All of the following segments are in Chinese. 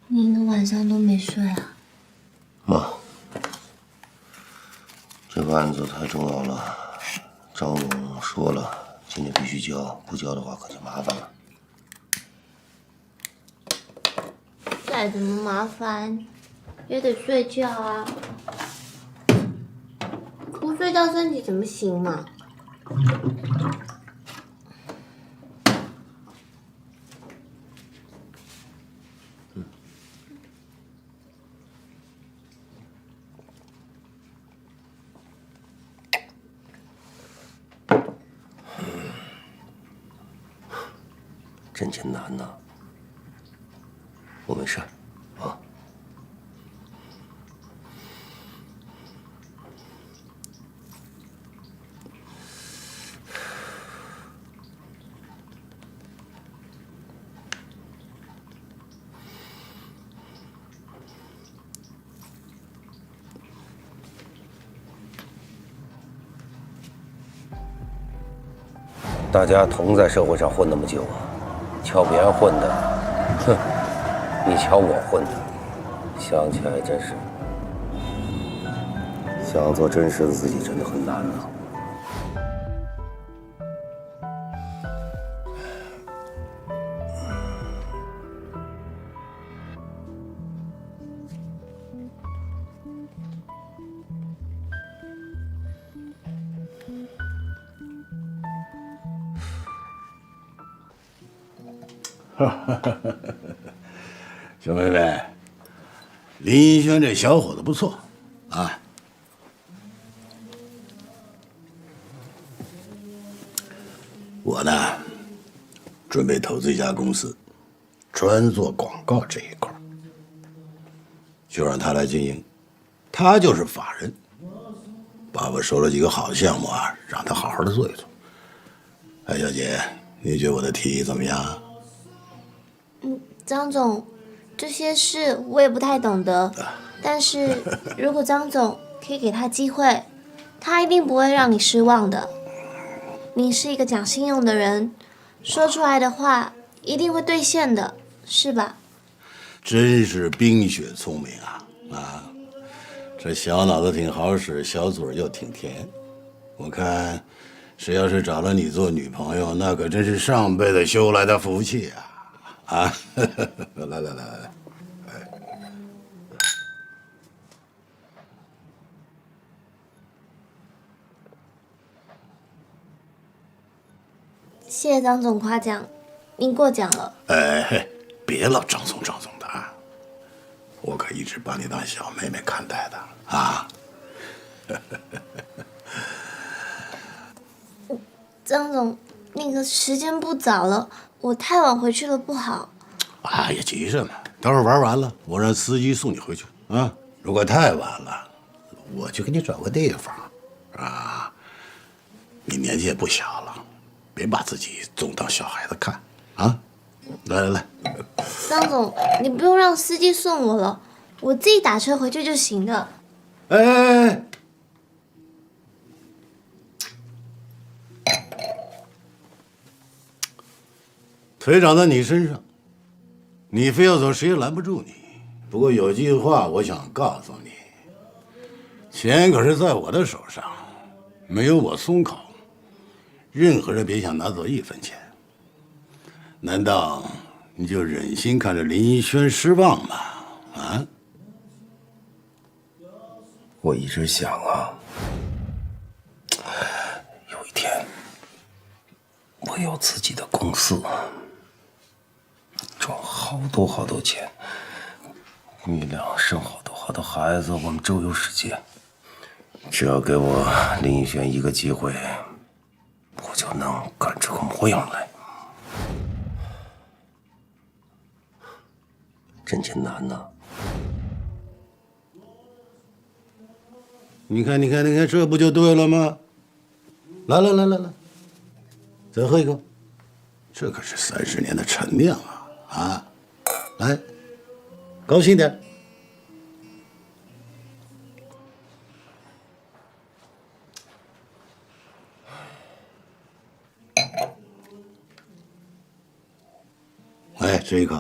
你一个晚上都没睡啊？妈，这个案子太重要了，张总说了，今天必须交，不交的话可就麻烦了。再怎么麻烦，也得睡觉啊！不睡觉身体怎么行嘛？真艰难呐，我没事啊。大家同在社会上混那么久，瞧别人混的，哼，你瞧我混的，想起来真是，想做真实的自己真的很难啊。小妹妹，林一轩这小伙子不错啊。我呢，准备投资一家公司，专做广告这一块，就让他来经营，他就是法人。爸爸收了几个好项目啊，让他好好的做一做。哎，小姐，你觉得我的提议怎么样？张总，这些事我也不太懂得，但是如果张总可以给他机会，他一定不会让你失望的。你是一个讲信用的人，说出来的话一定会兑现的，是吧？真是冰雪聪明啊！这小脑子挺好使，小嘴又挺甜。我看，谁要是找了你做女朋友，那可真是上辈子修来的福气啊！啊，来，谢谢张总夸奖，您过奖了。哎，别老张总的啊！我可一直把你当小妹妹看待的啊！张总，那个时间不早了，我太晚回去了不好。哎呀，急什么？等会儿玩完了，我让司机送你回去啊。如果太晚了，我就给你找个地方啊。你年纪也不小了，别把自己总当小孩子看啊。来，张总，你不用让司机送我了，我自己打车回去就行的。哎，腿长在你身上，你非要走，谁也拦不住你。不过有句话我想告诉你，钱可是在我的手上，没有我松口，任何人别想拿走一分钱。难道你就忍心看着林一轩失望吗？啊？我一直想啊，有一天我有自己的公司，赚好多钱，你俩生好多孩子，我们周游世界。只要给我林一轩一个机会，我就能干出个模样来。真艰难呐！你看，这不就对了吗？来，再喝一口，这可是30年的陈酿啊！来，高兴点。来吃一口。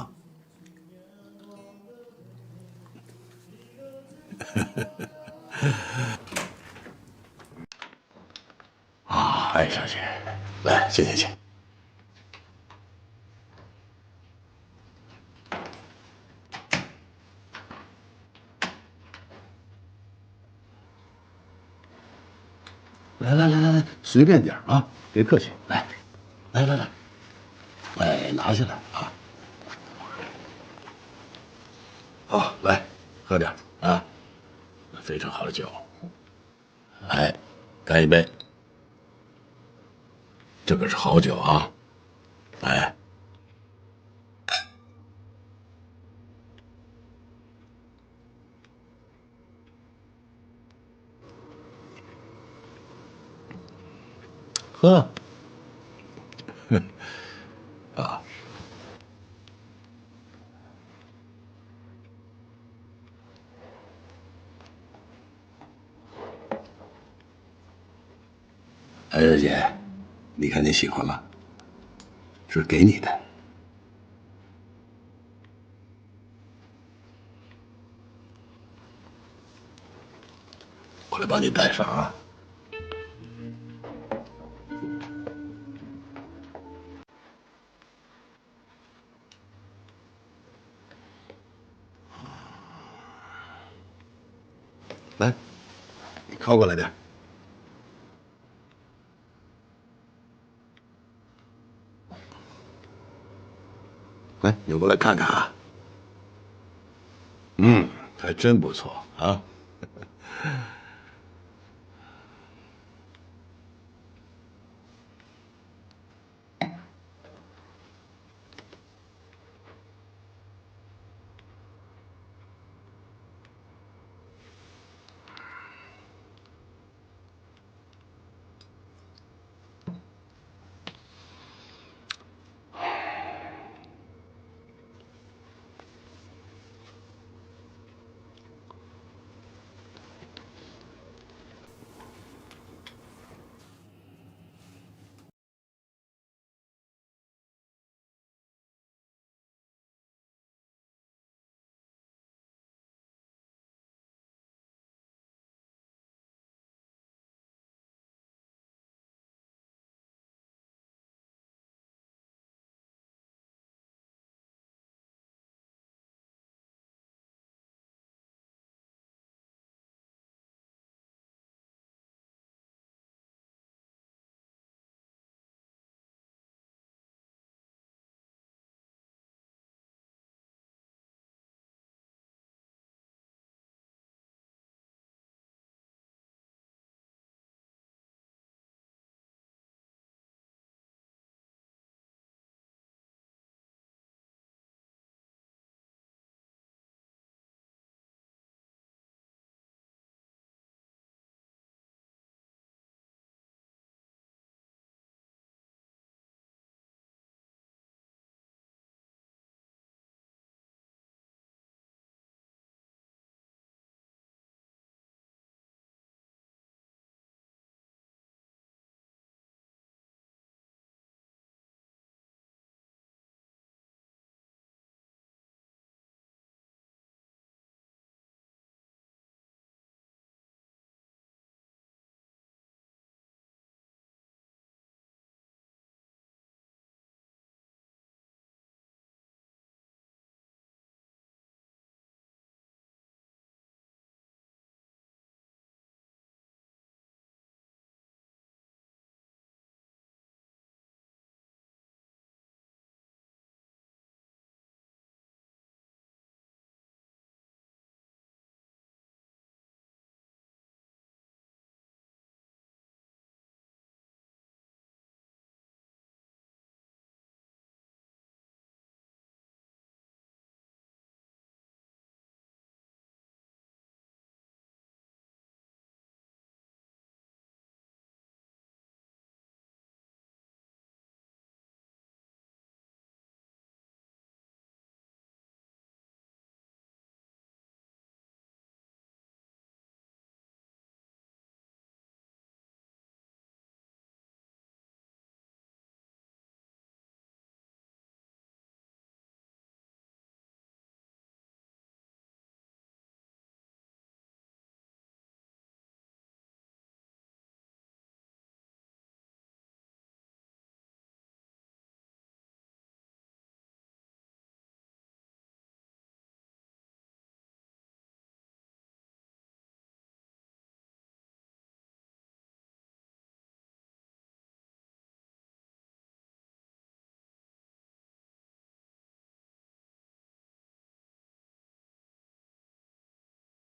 啊，哎，小姐，来，进去。来，随便点啊，别客气。来，哎，拿下来啊。好，来，喝点啊，非常好的酒。哎，干一杯。这可是好酒啊！哎，喝。啊，哎，小姐，你看你喜欢吗？是给你的，我来帮你带上啊。来，你靠过来点。来，扭过来看看啊。还真不错啊。